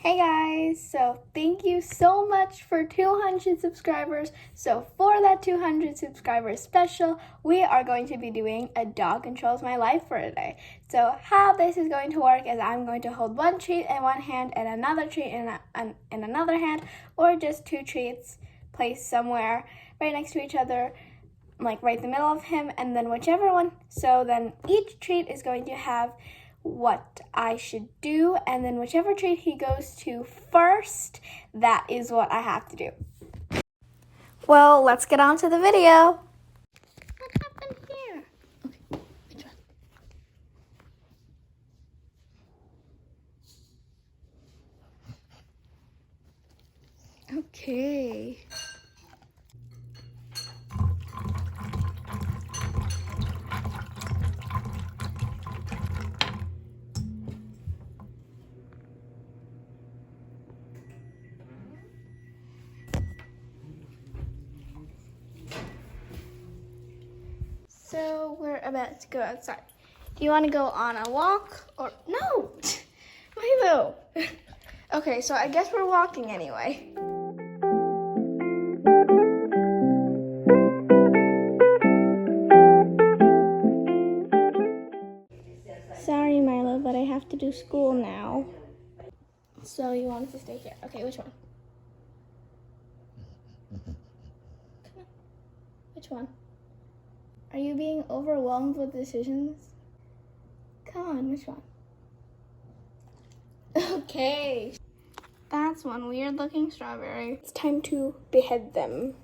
Hey guys, so thank you so much for 200 subscribers. So for that 200 subscribers special, we are going to be doing a dog controls my life for a day. So how this is going to work is I'm going to hold one treat in one hand and another treat in another hand, or just two treats placed somewhere right next to each other, like right in the middle of him, and then whichever one. So then each treat is going to have what I should do, and then whichever treat he goes to first, that is what I have to do. Well, let's get on to the video. What happened here? Okay, which one? Okay. So we're about to go outside. Do you want to go on a walk or no? Milo. Okay, so I guess we're walking anyway. Sorry, Milo, but I have to do school now. So you want us to stay here? Okay, which one? Come on. Which one? Are you being overwhelmed with decisions? Come on, which one? Okay. That's one weird looking strawberry. It's time to behead them.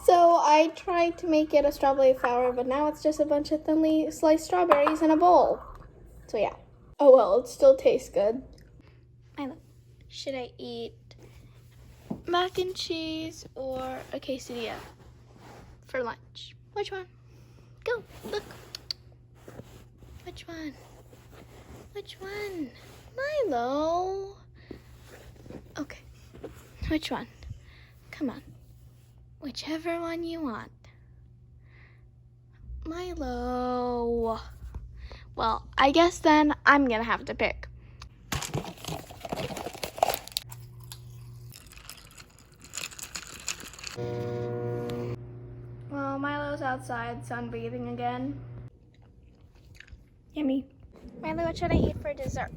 So I tried to make it a strawberry flower, but now it's just a bunch of thinly sliced strawberries in a bowl. So yeah. Oh well, it still tastes good. Should I eat mac and cheese or a quesadilla for lunch? Which one? Go, look. Which one? Which one? Milo. Okay. Which one? Come on. Whichever one you want. Milo. Well, I guess then I'm gonna have to pick. Well, Milo's outside sunbathing again. Yummy. Milo, what should I eat for dessert?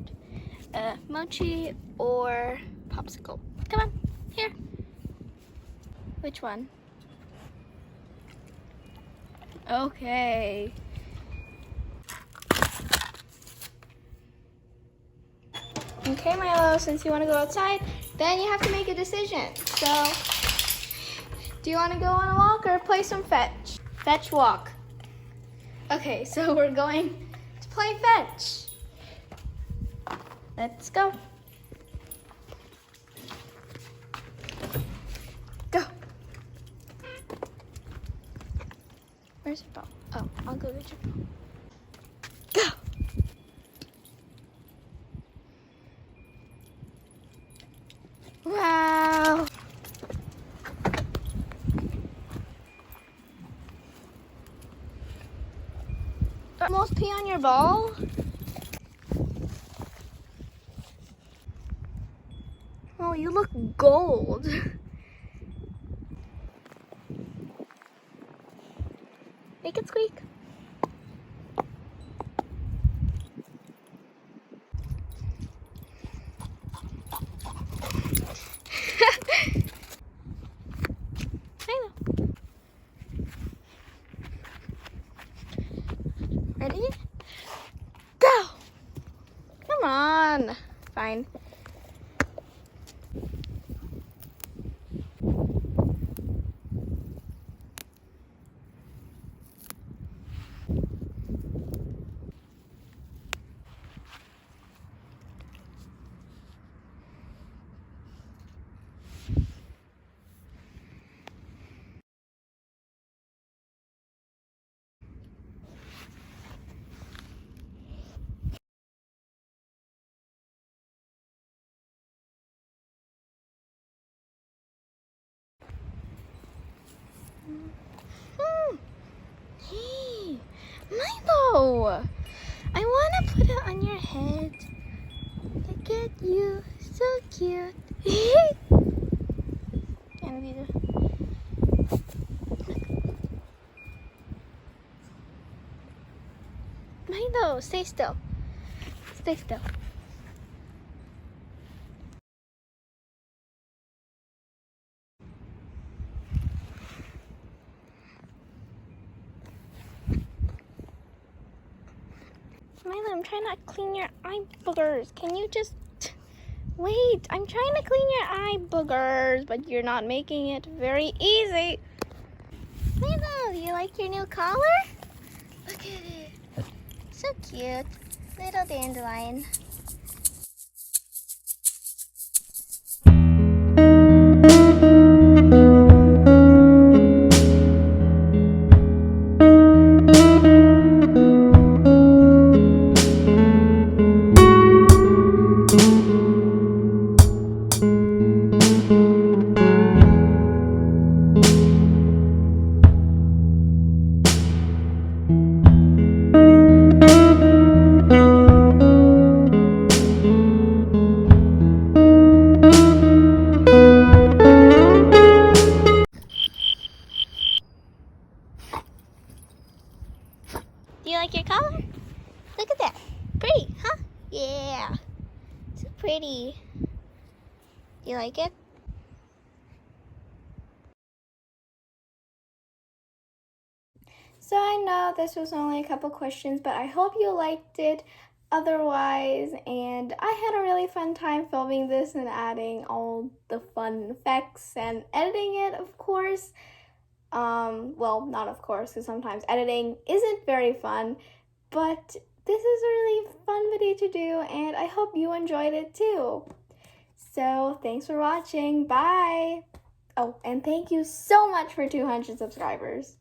Mochi or popsicle? Come on, here. Which one? Okay. Okay, Milo, since you want to go outside, then you have to make a decision. So, do you want to go on a walk or play some fetch? Fetch, walk. Okay, so we're going to play fetch. Let's go. Go. Where's your ball? Oh, I'll go get your ball. Go. Wow. Almost pee on your ball? Oh, you look gold. Make it squeak. Ready? Go! Come on. Fine. Hey, Milo! I want to put it on your head. Look at you. So cute. Milo, stay still. Stay still. Milo, I'm trying to clean your eye boogers. Can you just wait? I'm trying to clean your eye boogers, but you're not making it very easy. Milo, do you like your new collar? Look at it. So cute. Little dandelion. Do you like your collar? Look at that. Pretty, huh? Yeah. So pretty. Do you like it? So I know this was only a couple questions, but I hope you liked it otherwise. And I had a really fun time filming this and adding all the fun effects and editing it, of course. Well, not of course, because sometimes editing isn't very fun, but this is a really fun video to do, and I hope you enjoyed it too. So, thanks for watching. Bye! Oh, and thank you so much for 200 subscribers.